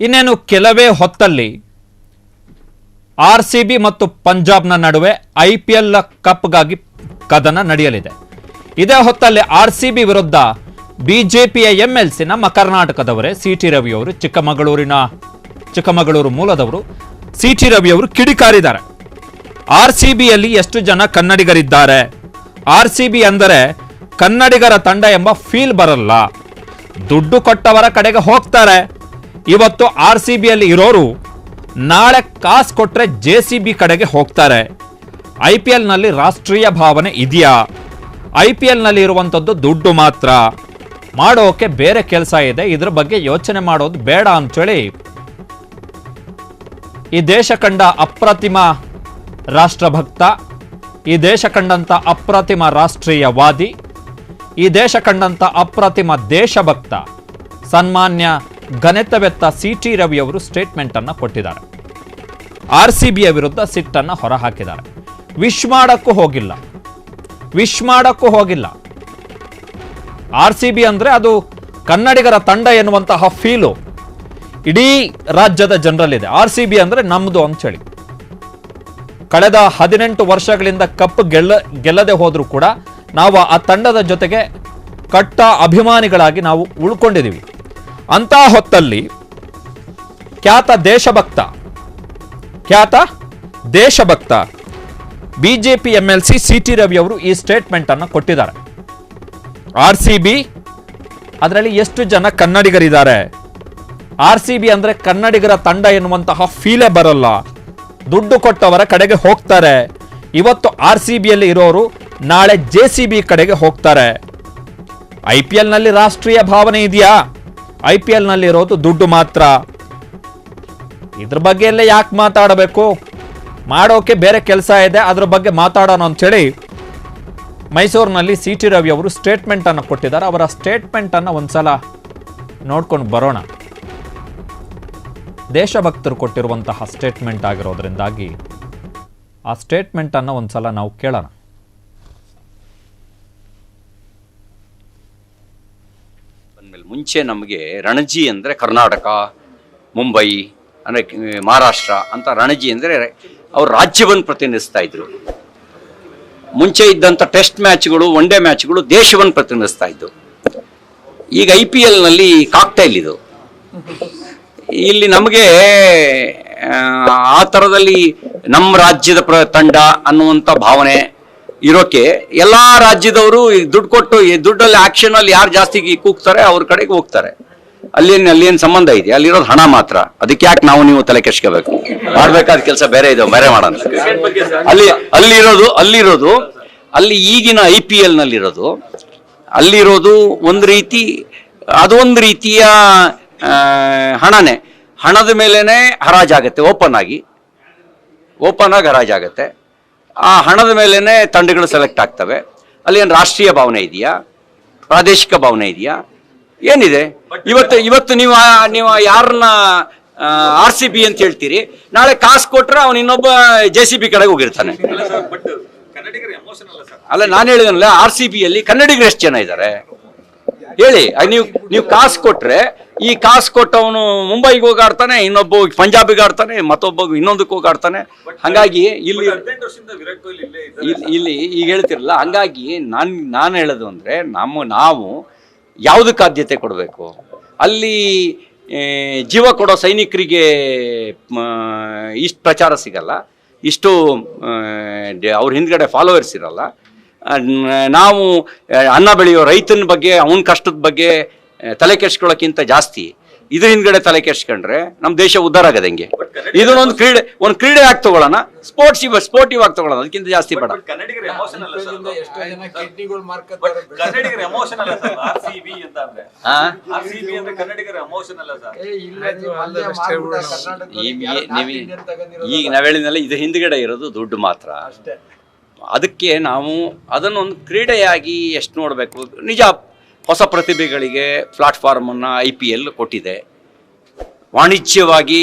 ಇನ್ನೇನು ಕೆಲವೇ ಹೊತ್ತಲ್ಲಿ RCB ಮತ್ತು ಪಂಜಾಬ್ನ ನಡುವೆ IPL ಕಪ್ಗಾಗಿ ಕದನ ನಡೆಯಲಿದೆ. ಇದೇ ಹೊತ್ತಲ್ಲಿ RCB ವಿರುದ್ಧ ಬಿಜೆಪಿಯ MLC ನಮ್ಮ ಕರ್ನಾಟಕದವರೇ CT ರವಿ ಅವರು, ಚಿಕ್ಕಮಗಳೂರು ಮೂಲದವರು CT ರವಿ ಅವರು ಕಿಡಿಕಾರಿದ್ದಾರೆ. RCBಯಲ್ಲಿ ಎಷ್ಟು ಜನ ಕನ್ನಡಿಗರಿದ್ದಾರೆ? RCB ಅಂದರೆ ಕನ್ನಡಿಗರ ತಂಡ ಎಂಬ ಫೀಲ್ ಬರಲ್ಲ. ದುಡ್ಡು ಕೊಟ್ಟವರ ಕಡೆಗೆ ಹೋಗ್ತಾರೆ. ಇವತ್ತು RCBಯಲ್ಲಿ ಇರೋರು ನಾಳೆ ಕಾಸು ಕೊಟ್ರೆ JCB ಕಡೆಗೆ ಹೋಗ್ತಾರೆ. IPL ನಲ್ಲಿ ರಾಷ್ಟ್ರೀಯ ಭಾವನೆ ಇದೆಯಾ? IPL ನಲ್ಲಿ ಇರುವಂತದ್ದು ದುಡ್ಡು ಮಾತ್ರ, ಮಾಡೋಕೆ ಬೇರೆ ಕೆಲಸ ಇದೆ, ಇದ್ರ ಬಗ್ಗೆ ಯೋಚನೆ ಮಾಡೋದು ಬೇಡ ಅಂತೇಳಿ ಈ ದೇಶ ಕಂಡ ಅಪ್ರತಿಮ ರಾಷ್ಟ್ರಭಕ್ತ, ಈ ದೇಶ ಕಂಡಂತ ಅಪ್ರತಿಮ ರಾಷ್ಟ್ರೀಯವಾದಿ, ಈ ದೇಶ ಕಂಡಂತ ಅಪ್ರತಿಮ ದೇಶಭಕ್ತ ಸನ್ಮಾನ್ಯ ಘನತೆವೆತ್ತ CT ರವಿ ಅವರು ಸ್ಟೇಟ್ಮೆಂಟ್ ಅನ್ನು ಕೊಟ್ಟಿದ್ದಾರೆ. RCBಯ ವಿರುದ್ಧ ಸಿಟ್ಟನ್ನು ಹೊರಹಾಕಿದ್ದಾರೆ. ವಿಶ್ ಮಾಡಕ್ಕೂ ಹೋಗಿಲ್ಲ. RCB ಅಂದ್ರೆ ಅದು ಕನ್ನಡಿಗರ ತಂಡ ಎನ್ನುವಂತಹ ಫೀಲು ಇಡೀ ರಾಜ್ಯದ ಜನರಲ್ಲಿದೆ. RCB ಅಂದ್ರೆ ನಮ್ದು ಅಂತ ಹೇಳಿ ಕಳೆದ 18 ವರ್ಷಗಳಿಂದ ಕಪ್ ಗೆಲ್ಲದೆ ಹೋದ್ರೂ ಕೂಡ ನಾವು ಆ ತಂಡದ ಜೊತೆಗೆ ಕಟ್ಟ ಅಭಿಮಾನಿಗಳಾಗಿ ನಾವು ಉಳ್ಕೊಂಡಿದ್ದೀವಿ. ಅಂತ ಹೊತ್ತಲ್ಲಿ ಖ್ಯಾತ ದೇಶಭಕ್ತ ಬಿಜೆಪಿ MLC CT ರವಿ ಅವರು ಈ ಸ್ಟೇಟ್ಮೆಂಟ್ ಅನ್ನು ಕೊಟ್ಟಿದ್ದಾರೆ. RCB ಅದರಲ್ಲಿ ಎಷ್ಟು ಜನ ಕನ್ನಡಿಗರಿದ್ದಾರೆ? RCB ಅಂದ್ರೆ ಕನ್ನಡಿಗರ ತಂಡ ಎನ್ನುವಂತಹ ಫೀಲೇ ಬರಲ್ಲ. ದುಡ್ಡು ಕೊಟ್ಟವರ ಕಡೆಗೆ ಹೋಗ್ತಾರೆ. ಇವತ್ತು RCBಯಲ್ಲಿ ಇರೋರು ನಾಳೆ JCB ಕಡೆಗೆ ಹೋಗ್ತಾರೆ. IPL ನಲ್ಲಿ ರಾಷ್ಟ್ರೀಯ ಭಾವನೆ ಇದೆಯಾ? IPL ನಲ್ಲಿ ಇರೋದು ದುಡ್ಡು ಮಾತ್ರ. ಇದ್ರ ಬಗ್ಗೆ ಎಲ್ಲ ಯಾಕೆ ಮಾತಾಡಬೇಕು? ಮಾಡೋಕೆ ಬೇರೆ ಕೆಲಸ ಇದೆ, ಅದ್ರ ಬಗ್ಗೆ ಮಾತಾಡೋಣ ಅಂತೇಳಿ ಮೈಸೂರಿನಲ್ಲಿ CT ರವಿ ಅವರು ಸ್ಟೇಟ್ಮೆಂಟ್ ಅನ್ನು ಕೊಟ್ಟಿದ್ದಾರೆ. ಅವರ ಸ್ಟೇಟ್ಮೆಂಟ್ ಅನ್ನು ಒಂದ್ಸಲ ನೋಡ್ಕೊಂಡು ಬರೋಣ. ದೇಶಭಕ್ತರು ಕೊಟ್ಟಿರುವಂತಹ ಸ್ಟೇಟ್ಮೆಂಟ್ ಆಗಿರೋದ್ರಿಂದಾಗಿ ಆ ಸ್ಟೇಟ್ಮೆಂಟ್ ಅನ್ನು ಒಂದ್ಸಲ ನಾವು ಕೇಳೋಣ. ಮುಂಚೆ ನಮಗೆ ರಣಜಿ ಅಂದರೆ ಕರ್ನಾಟಕ, ಮುಂಬೈ ಅಂದರೆ ಮಹಾರಾಷ್ಟ್ರ ಅಂತ ರಣಜಿ ಅಂದರೆ ಅವ್ರು ರಾಜ್ಯವನ್ನು ಪ್ರತಿನಿಧಿಸ್ತಾ ಇದ್ರು. ಮುಂಚೆ ಇದ್ದಂಥ ಟೆಸ್ಟ್ ಮ್ಯಾಚ್ಗಳು, ಒನ್ ಡೇ ಮ್ಯಾಚ್ಗಳು ದೇಶವನ್ನು ಪ್ರತಿನಿಧಿಸ್ತಾ ಇದ್ದು. ಈಗ IPL ನಲ್ಲಿ ಕಾಕ್ಟೈಲ್ ಇದು. ಇಲ್ಲಿ ನಮಗೆ ಆ ಥರದಲ್ಲಿ ನಮ್ಮ ರಾಜ್ಯದ ತಂಡ ಅನ್ನುವಂಥ ಭಾವನೆ ಇರೋಕೆ ಎಲ್ಲ ರಾಜ್ಯದವರು ದುಡ್ಡು ಕೊಟ್ಟು ದುಡ್ಡಲ್ಲಿ ಆಕ್ಷನಲ್ಲಿ ಯಾರು ಜಾಸ್ತಿ ಕೂಗ್ತಾರೆ ಅವ್ರ ಕಡೆಗೆ ಹೋಗ್ತಾರೆ. ಅಲ್ಲೇನು ಸಂಬಂಧ ಇದೆ? ಅಲ್ಲಿರೋದು ಹಣ ಮಾತ್ರ. ಅದಕ್ಕೆ ಯಾಕೆ ನೀವು ತಲೆ ಕೆಡ್ಸ್ಕೋಬೇಕು? ಮಾಡ್ಬೇಕಾದ ಕೆಲಸ ಬೇರೆ ಇದೆ, ಬೇರೆ ಮಾಡೋಣ. ಅಲ್ಲಿ ಈಗಿನ IPL ಅಲ್ಲಿರೋದು ಒಂದು ರೀತಿ, ಅದೊಂದು ರೀತಿಯ ಹಣನೇ. ಹಣದ ಮೇಲೇನೆ ಹರಾಜಾಗತ್ತೆ, ಓಪನ್ ಆಗಿ ಹರಾಜಾಗತ್ತೆ. ಆ ಹಣದ ಮೇಲೇನೆ ತಂಡಗಳು ಸೆಲೆಕ್ಟ್ ಆಗ್ತವೆ. ಅಲ್ಲಿ ಏನು ರಾಷ್ಟ್ರೀಯ ಭಾವನೆ ಇದೆಯಾ? ಪ್ರಾದೇಶಿಕ ಭಾವನೆ ಇದೆಯಾ? ಏನಿದೆ? ಇವತ್ತು ನೀವು ಯಾರನ್ನ RCB ಅಂತ ಹೇಳ್ತೀರಿ, ನಾಳೆ ಕಾಸು ಕೊಟ್ರೆ ಅವನು ಇನ್ನೊಬ್ಬ JCB ಕಡೆಗೆ ಹೋಗಿರ್ತಾನೆ. ಅಲ್ಲ, ನಾನು ಹೇಳಿದನಲ್ಲ, RCBಯಲ್ಲಿ ಕನ್ನಡಿಗರು ಎಷ್ಟು ಜನ ಇದ್ದಾರೆ ಹೇಳಿ? ನೀವು ಕಾಸು ಕೊಟ್ರೆ ಈ ಕಾಸು ಕೊಟ್ಟವನು ಮುಂಬೈಗೆ ಹೋಗಿ ಆಡ್ತಾನೆ, ಇನ್ನೊಬ್ಬ ಪಂಜಾಬಿಗೆ ಆಡ್ತಾನೆ, ಮತ್ತೊಬ್ಬ ಇನ್ನೊಂದಕ್ಕೆ ಹೋಗಿ ಆಡ್ತಾನೆ. ಹಾಗಾಗಿ ಇಲ್ಲಿ ಈಗ ಹೇಳ್ತಿರಲ್ಲ, ಹಂಗಾಗಿ ನಾನು ಹೇಳೋದು ಅಂದ್ರೆ ನಾವು ಯಾವುದಕ್ಕೆ ಆದ್ಯತೆ ಕೊಡಬೇಕು? ಅಲ್ಲಿ ಜೀವ ಕೊಡೋ ಸೈನಿಕರಿಗೆ ಇಷ್ಟು ಪ್ರಚಾರ ಸಿಗಲ್ಲ, ಇಷ್ಟು ಅವ್ರ ಹಿಂದ್ಗಡೆ ಫಾಲೋವರ್ಸ್ ಇರಲ್ಲ. ನಾವು ಅನ್ನ ಬೆಳೆಯೋ ರೈತನ ಬಗ್ಗೆ, ಅವನ ಕಷ್ಟದ ಬಗ್ಗೆ ತಲೆ ಕೆಡ್ಸ್ಕೊಳ್ಳೋಕ್ಕಿಂತ ಜಾಸ್ತಿ ಇದ್ರ ಹಿಂದ್ಗಡೆ ತಲೆ ಕೆಡ್ಸ್ಕೊಂಡ್ರೆ ನಮ್ಮ ದೇಶ ಉದ್ಧಾರ ಆಗದೆ ಹೆಂಗೆ? ಇದನ್ನೊಂದು ಕ್ರೀಡೆ ಆಗಿ ತಗೊಳ್ಳೋಣ, ಸ್ಪೋರ್ಟಿವ್ ಆಗಿ ತಗೊಳ್ಳೋಣ, ಅದಕ್ಕಿಂತ ಜಾಸ್ತಿ ಬೇಡ. ಈಗ ನಾವ್ ಹೇಳಿದ್ನಲ್ಲ, ಇದ್ರ ಹಿಂದ್ಗಡೆ ಇರೋದು ದುಡ್ಡು ಮಾತ್ರ. ಅದಕ್ಕೆ ನಾವು ಅದನ್ನೊಂದು ಕ್ರೀಡೆಯಾಗಿ ಎಷ್ಟು ನೋಡಬೇಕು. ನಿಜ, ಹೊಸ ಪ್ರತಿಭೆಗಳಿಗೆ ಪ್ಲಾಟ್ಫಾರ್ಮನ್ನು IPL ಕೊಟ್ಟಿದೆ. ವಾಣಿಜ್ಯವಾಗಿ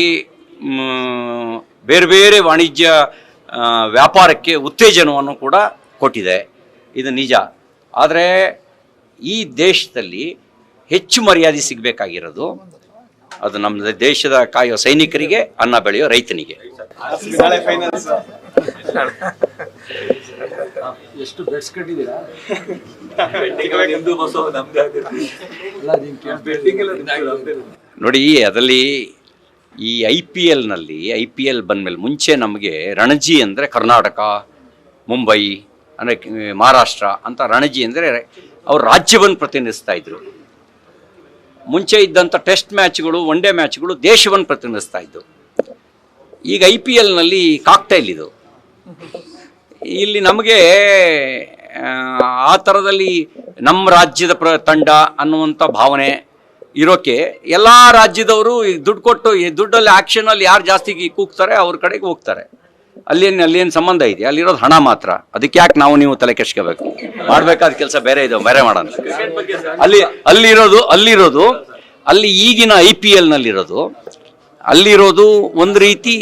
ಬೇರೆ ಬೇರೆ ವಾಣಿಜ್ಯ ವ್ಯಾಪಾರಕ್ಕೆ ಉತ್ತೇಜನವನ್ನು ಕೂಡ ಕೊಟ್ಟಿದೆ, ಇದು ನಿಜ. ಆದರೆ ಈ ದೇಶದಲ್ಲಿ ಹೆಚ್ಚು ಮರ್ಯಾದೆ ಸಿಗಬೇಕಾಗಿರೋದು ಅದು ನಮ್ಮ ದೇಶದ ಕಾಯೋ ಸೈನಿಕರಿಗೆ, ಅನ್ನ ಬೆಳೆಯೋ ರೈತನಿಗೆ. ಎಷ್ಟು ಬೆಟ್ಸ್ ಕಟ್ಟಿದ್ದೀರಾ? ನೋಡಿ, ಅದರಲ್ಲಿ ಈ IPL ಬಂದಮೇಲೆ ಮುಂಚೆ ನಮಗೆ ರಣಜಿ ಅಂದರೆ ಕರ್ನಾಟಕ, ಮುಂಬೈ ಅಂದರೆ ಮಹಾರಾಷ್ಟ್ರ ಅಂತ ರಣಜಿ ಅಂದರೆ ಅವ್ರು ರಾಜ್ಯವನ್ನು ಪ್ರತಿನಿಧಿಸ್ತಾ ಇದ್ರು. ಮುಂಚೆ ಇದ್ದಂಥ ಟೆಸ್ಟ್ ಮ್ಯಾಚ್ಗಳು, ಒನ್ ಡೇ ಮ್ಯಾಚ್ಗಳು ದೇಶವನ್ನು ಪ್ರತಿನಿಧಿಸ್ತಾ ಇದ್ದು. ಈಗ IPLನಲ್ಲಿ ಕಾಕ್ಟೈಲ್ ಇದು. ಇಲ್ಲಿ ನಮಗೆ ಆ ಥರದಲ್ಲಿ ನಮ್ಮ ರಾಜ್ಯದ ತಂಡ ಅನ್ನುವಂಥ ಭಾವನೆ ಇರೋಕ್ಕೆ ಎಲ್ಲ ರಾಜ್ಯದವರು ದುಡ್ಡು ಕೊಟ್ಟು, ಈ ದುಡ್ಡಲ್ಲಿ ಆ್ಯಕ್ಷನಲ್ಲಿ ಯಾರು ಜಾಸ್ತಿ ಕೂಗ್ತಾರೆ ಅವ್ರ ಕಡೆಗೆ ಹೋಗ್ತಾರೆ. ಅಲ್ಲೇನು ಸಂಬಂಧ ಇದೆ? ಅಲ್ಲಿರೋದು ಹಣ ಮಾತ್ರ. ಅದಕ್ಕೆ ಯಾಕೆ ನೀವು ತಲೆ ಕೆಡ್ಸ್ಕೋಬೇಕು? ಮಾಡಬೇಕಾದ ಕೆಲಸ ಬೇರೆ ಇದೆ, ಬೇರೆ ಮಾಡೋಣ. ಅಲ್ಲಿ ಈಗಿನ IPLನಲ್ಲಿರೋದು ಒಂದು ರೀತಿ,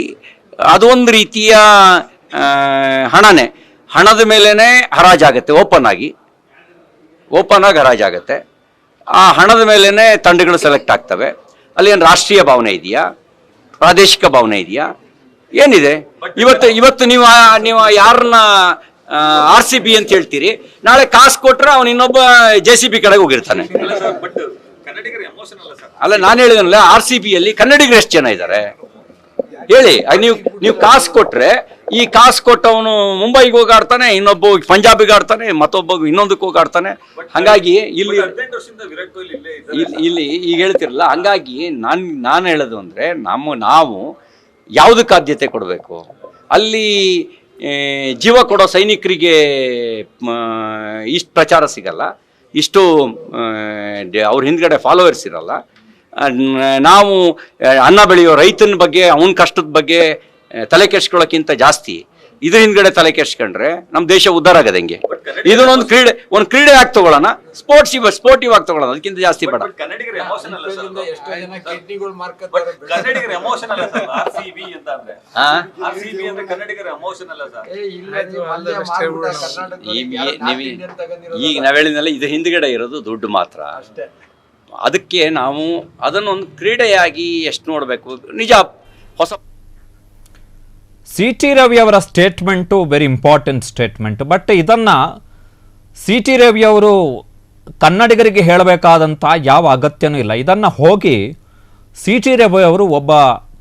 ಅದೊಂದು ರೀತಿಯ ಹಣನೇ. ಹಣದ ಮೇಲೇ ಹರಾಜಾಗತ್ತೆ, ಓಪನ್ ಆಗಿ ಹರಾಜಾಗತ್ತೆ. ಆ ಹಣದ ಮೇಲೇ ತಂಡಗಳು ಸೆಲೆಕ್ಟ್ ಆಗ್ತವೆ. ಅಲ್ಲಿ ಏನು ರಾಷ್ಟ್ರೀಯ ಭಾವನೆ ಇದೆಯಾ, ಪ್ರಾದೇಶಿಕ ಭಾವನೆ ಇದೆಯಾ, ಏನಿದೆ? ಇವತ್ತು ನೀವು ಯಾರನ್ನ RCB ಅಂತ ಹೇಳ್ತೀರಿ, ನಾಳೆ ಕಾಸು ಕೊಟ್ರೆ ಅವನು ಇನ್ನೊಬ್ಬ JCB ಕಡೆಗೆ ಹೋಗಿರ್ತಾನೆ. ಅಲ್ಲ, ನಾನು ಹೇಳಿದನಲ್ಲ, RCBಯಲ್ಲಿ ಕನ್ನಡಿಗರು ಎಷ್ಟು ಜನ ಇದ್ದಾರೆ ಹೇಳಿ? ನೀವು ಕಾಸು ಕೊಟ್ರೆ, ಈ ಕಾಸು ಕೊಟ್ಟವನು ಮುಂಬೈಗೆ ಹೋಗಿ ಆಡ್ತಾನೆ, ಇನ್ನೊಬ್ಬ ಪಂಜಾಬಿಗೆ ಆಡ್ತಾನೆ, ಮತ್ತೊಬ್ಬ ಇನ್ನೊಂದಕ್ಕೆ ಹೋಗಿ ಆಡ್ತಾನೆ. ಹಾಗಾಗಿ ಇಲ್ಲಿ ಈಗ ಹೇಳ್ತಿರಲ್ಲ, ಹಾಗಾಗಿ ನಾನು ಹೇಳೋದು ಅಂದರೆ, ನಾವು ಯಾವುದಕ್ಕೆ ಆದ್ಯತೆ ಕೊಡಬೇಕು? ಅಲ್ಲಿ ಜೀವ ಕೊಡೋ ಸೈನಿಕರಿಗೆ ಇಷ್ಟು ಪ್ರಚಾರ ಸಿಗಲ್ಲ, ಇಷ್ಟು ಅವ್ರ ಹಿಂದ್ಗಡೆ ಫಾಲೋವರ್ಸ್ ಇರಲ್ಲ. ನಾವು ಅನ್ನ ಬೆಳೆಯೋ ರೈತನ ಬಗ್ಗೆ, ಅವನ ಕಷ್ಟದ ಬಗ್ಗೆ ತಲೆ ಕೆಡ್ಸ್ಕೊಳ್ಳೋಕ್ಕಿಂತ ಜಾಸ್ತಿ ಇದ್ರ ಹಿಂದ್ಗಡೆ ತಲೆ ಕೆಡ್ಸ್ಕೊಂಡ್ರೆ ನಮ್ಮ ದೇಶ ಉದ್ಧಾರ ಆಗದ ಹೆಂಗೆ? ಇದನ್ನೊಂದು ಕ್ರೀಡೆ ಆಗಿ ತಗೊಳ್ಳೋಣ, ಸ್ಪೋರ್ಟಿವ್ ಆಗಿ ತಗೊಳ್ಳೋಣ, ಅದಕ್ಕಿಂತ ಜಾಸ್ತಿ ಬೇಡ. ಈಗ ನಾವ್ ಹೇಳಿದ್ನಲ್ಲ, ಇದು ಹಿಂದ್ಗಡೆ ಇರೋದು ದುಡ್ಡು ಮಾತ್ರ. ಅದಕ್ಕೆ ನಾವು ಅದನ್ನೊಂದು ಕ್ರೀಡೆಯಾಗಿ ಎಷ್ಟು ನೋಡಬೇಕು. ನಿಜ, ಹೊಸ CT ರವಿ ಅವರ statement very important statement. But ಇದನ್ನು CT ರವಿ ಅವರು ಕನ್ನಡಿಗರಿಗೆ ಹೇಳಬೇಕಾದಂಥ ಯಾವ ಅಗತ್ಯನೂ ಇಲ್ಲ. ಇದನ್ನು ಹೋಗಿ CT ರವಿ ಅವರು ಒಬ್ಬ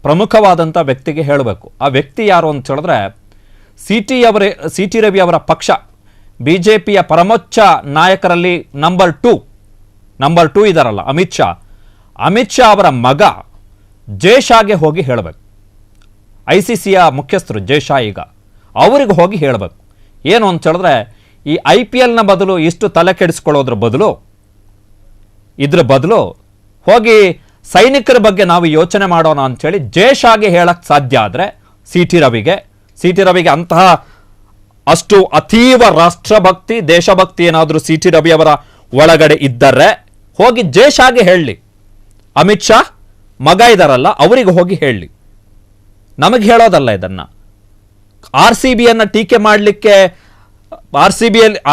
ಪ್ರಮುಖವಾದಂಥ ವ್ಯಕ್ತಿಗೆ ಹೇಳಬೇಕು. ಆ ವ್ಯಕ್ತಿ ಯಾರು ಅಂತ ಹೇಳಿದ್ರೆ, CT ರವಿ ಅವರ ಪಕ್ಷ BJPಯ ಪರಮೋಚ್ಚ ನಾಯಕರಲ್ಲಿ ನಂಬರ್ ಟೂ ಇದಾರಲ್ಲ, ಅಮಿತ್ ಶಾ ಅವರ ಮಗ ಜೈ ಶಾಗೆ ಹೋಗಿ ಹೇಳಬೇಕು. ICCಯ ಮುಖ್ಯಸ್ಥರು ಜೈ ಶಾ ಈಗ ಅವರಿಗೆ ಹೋಗಿ ಹೇಳಬೇಕು. ಏನು ಅಂತ ಹೇಳಿದ್ರೆ, ಈ IPLನ ಬದಲು ಇಷ್ಟು ತಲೆ ಕೆಡಿಸ್ಕೊಳ್ಳೋದ್ರ ಬದಲು ಹೋಗಿ ಸೈನಿಕರ ಬಗ್ಗೆ ನಾವು ಯೋಚನೆ ಮಾಡೋಣ ಅಂಥೇಳಿ ಜೈ ಶಾಗೆ ಹೇಳಕ್ಕೆ ಸಾಧ್ಯ ಆದರೆ, CT ರವಿಗೆ ಅಂತಹ ಅಷ್ಟು ಅತೀವ ರಾಷ್ಟ್ರಭಕ್ತಿ, ದೇಶಭಕ್ತಿ ಏನಾದರೂ CT ರವಿ ಅವರ ಒಳಗಡೆ ಇದ್ದರೆ ಹೋಗಿ ಜೈ ಶಾಗೆ ಹೇಳಲಿ. ಅಮಿತ್ ಶಾ ಮಗ ಇದಾರಲ್ಲ, ಅವರಿಗೆ ಹೋಗಿ ಹೇಳಲಿ. ನಮಗೆ ಹೇಳೋದಲ್ಲ ಇದನ್ನು. RCBಯನ್ನು ಟೀಕೆ ಮಾಡಲಿಕ್ಕೆ,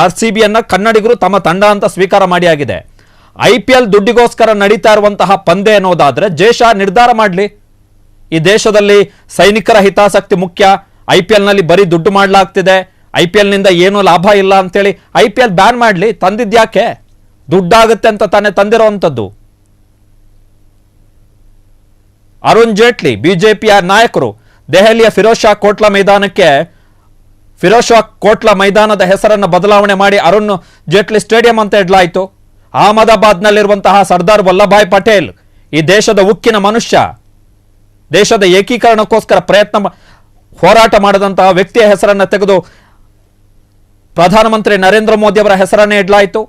RCBಯನ್ನು ಕನ್ನಡಿಗರು ತಮ್ಮ ತಂಡ ಅಂತ ಸ್ವೀಕಾರ ಮಾಡಿ ಆಗಿದೆ. IPL ದುಡ್ಡಿಗೋಸ್ಕರ ನಡೀತಾ ಇರುವಂತಹ ಪಂದ್ಯ ಅನ್ನೋದಾದರೆ ಜೈ ಶಾ ನಿರ್ಧಾರ ಮಾಡಲಿ. ಈ ದೇಶದಲ್ಲಿ ಸೈನಿಕರ ಹಿತಾಸಕ್ತಿ ಮುಖ್ಯ, IPLನಲ್ಲಿ ಬರೀ ದುಡ್ಡು ಮಾಡಲಾಗ್ತಿದೆ, IPLನಿಂದ ಏನೂ ಲಾಭ ಇಲ್ಲ ಅಂತೇಳಿ IPL ಬ್ಯಾನ್ ಮಾಡಲಿ. ತಂದಿದ್ಯಾಕೆ? ದುಡ್ಡಾಗುತ್ತೆ ಅಂತ ತಾನೇ ತಂದಿರೋವಂಥದ್ದು. ಅರುಣ್ ಜೇಟ್ಲಿ BJPಯ ನಾಯಕರು ದೆಹಲಿಯ ಫಿರೋಜ್ ಶಾ ಕೋಟ್ಲಾ ಮೈದಾನದ ಹೆಸರನ್ನು ಬದಲಾವಣೆ ಮಾಡಿ ಅರುಣ್ ಜೇಟ್ಲಿ ಸ್ಟೇಡಿಯಂ ಅಂತ ಇಡಲಾಯಿತು. ಅಹಮದಾಬಾದ್ನಲ್ಲಿರುವಂತಹ ಸರ್ದಾರ್ ವಲ್ಲಭಾಯ್ ಪಟೇಲ್, ಈ ದೇಶದ ಉಕ್ಕಿನ ಮನುಷ್ಯ, ದೇಶದ ಏಕೀಕರಣಕ್ಕೋಸ್ಕರ ಹೋರಾಟ ಮಾಡಿದಂತಹ ವ್ಯಕ್ತಿಯ ಹೆಸರನ್ನು ತೆಗೆದು ಪ್ರಧಾನಮಂತ್ರಿ ನರೇಂದ್ರ ಮೋದಿ ಅವರ ಹೆಸರನ್ನೇ ಇಡಲಾಯಿತು.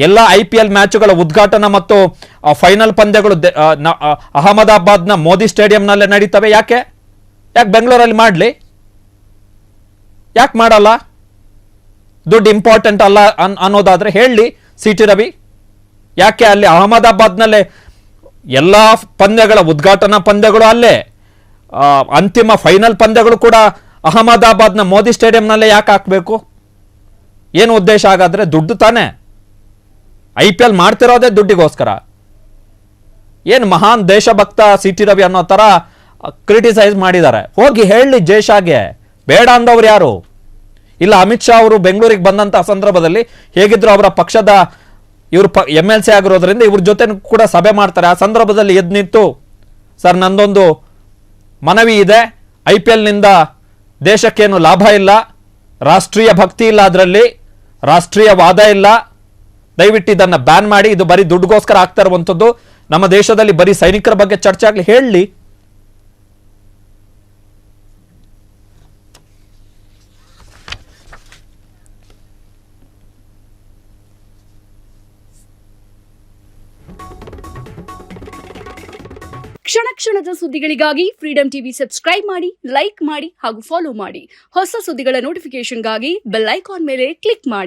ಎಲ್ಲ IPL ಮ್ಯಾಚುಗಳ ಉದ್ಘಾಟನಾ ಮತ್ತು ಫೈನಲ್ ಪಂದ್ಯಗಳು ಅಹಮದಾಬಾದ್ನ ಮೋದಿ ಸ್ಟೇಡಿಯಂನಲ್ಲೇ ನಡೀತವೆ. ಯಾಕೆ ಬೆಂಗಳೂರಲ್ಲಿ ಮಾಡಲಿ? ಯಾಕೆ ಮಾಡಲ್ಲ? ದುಡ್ಡು ಇಂಪಾರ್ಟೆಂಟ್ ಅಲ್ಲ ಅನ್ನೋದಾದ್ರೆ ಹೇಳಲಿ CT ರವಿ. ಯಾಕೆ ಅಲ್ಲಿ ಅಹಮದಾಬಾದ್ನಲ್ಲೇ ಎಲ್ಲ ಪಂದ್ಯಗಳ ಉದ್ಘಾಟನಾ ಪಂದ್ಯಗಳು ಅಲ್ಲೇ, ಅಂತಿಮ ಫೈನಲ್ ಪಂದ್ಯಗಳು ಕೂಡ ಅಹಮದಾಬಾದ್ನ ಮೋದಿ ಸ್ಟೇಡಿಯಂನಲ್ಲೇ ಯಾಕೆ ಹಾಕಬೇಕು? ಏನು ಉದ್ದೇಶ? ಹಾಗಾದ್ರೆ ದುಡ್ಡು ತಾನೆ. IPL ಮಾಡ್ತಿರೋದೇ ದುಡ್ಡಿಗೋಸ್ಕರ. ಏನು ಮಹಾನ್ ದೇಶಭಕ್ತ ಸಿ ಟಿ ರವಿ ಅನ್ನೋ ಥರ ಕ್ರಿಟಿಸೈಸ್ ಮಾಡಿದ್ದಾರೆ. ಹೋಗಿ ಹೇಳಿ ಜೇಷಾಗೆ, ಬೇಡ ಅಂದವ್ರು ಯಾರು? ಇಲ್ಲ ಅಮಿತ್ ಶಾ ಅವರು ಬೆಂಗಳೂರಿಗೆ ಬಂದಂಥ ಸಂದರ್ಭದಲ್ಲಿ ಹೇಗಿದ್ರು ಅವರ ಪಕ್ಷದ ಇವರು MLC ಆಗಿರೋದ್ರಿಂದ ಇವ್ರ ಜೊತೆ ಕೂಡ ಸಭೆ ಮಾಡ್ತಾರೆ. ಆ ಸಂದರ್ಭದಲ್ಲಿ ಎದ್ದು ನಿಂತು ಸರ್ ನಂದೊಂದು ಮನವಿ ಇದೆ, IPLನಿಂದ ದೇಶಕ್ಕೇನು ಲಾಭ ಇಲ್ಲ, ರಾಷ್ಟ್ರೀಯ ಭಕ್ತಿ ಇಲ್ಲ, ಅದರಲ್ಲಿ ರಾಷ್ಟ್ರೀಯವಾದ ಇಲ್ಲ, ದಯವಿಟ್ಟು ಇದನ್ನು ಬ್ಯಾನ್ ಮಾಡಿ, ಇದು ಬರೀ ದುಡ್ಡುಗೋಸ್ಕರ ಆಗ್ತಾ ಇರುವಂಥದ್ದು, ನಮ್ಮ ದೇಶದಲ್ಲಿ ಬರೀ ಸೈನಿಕರ ಬಗ್ಗೆ ಚರ್ಚೆ ಆಗಲಿ, ಹೇಳಲಿ. ಕ್ಷಣ ಕ್ಷಣದ ಸುದ್ದಿಗಳಿಗಾಗಿ ಫ್ರೀಡಂ ಟಿವಿ ಸಬ್ಸ್ಕ್ರೈಬ್ ಮಾಡಿ, ಲೈಕ್ ಮಾಡಿ ಹಾಗೂ ಫಾಲೋ ಮಾಡಿ. ಹೊಸ ಸುದ್ದಿಗಳ ನೋಟಿಫಿಕೇಶನ್ಗಾಗಿ ಬೆಲ್ ಐಕಾನ್ ಮೇಲೆ ಕ್ಲಿಕ್ ಮಾಡಿ.